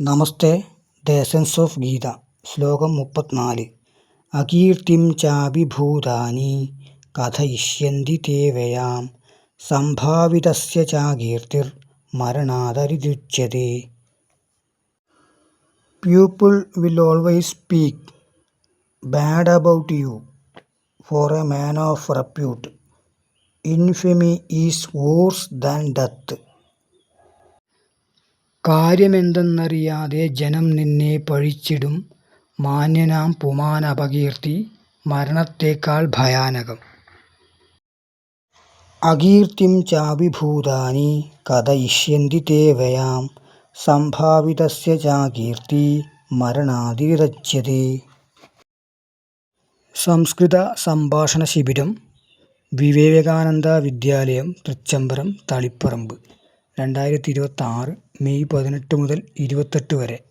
Namaste. The essence of Gita. ശ്ലോകം 34. അകീർത്തിം ചാഭിഭൂതാനി കഥയിഷ്യന്തി തേ വ്യയാം സംഭാവിതസ്യ ചാകീർത്തിർ മരണാദരിതുച്യതേ. People will always speak bad about you for a man of repute. Infamy is worse than death. കാര്യമെന്തെന്നറിയാതെ ജനം നിന്നെ പഴിച്ചിടും. മാന്യനാം പുമാൻ അപകീർത്തി മരണത്തേക്കാൾ ഭയാനകം. അകീർത്തിം ചാഭിഭൂതാനി കഥയിഷ്യന്തി തേ വ്യയാം സംഭാവിതസ്യ ചാകീർത്തി മരണാദിരച്യതേ. സംസ്കൃത സംഭാഷണ ശിബിരം, വിവേകാനന്ദ വിദ്യാലയം, തൃച്ചംബരം, തളിപ്പറമ്പ്. 2026 മെയ് 18 മുതൽ 28 വരെ.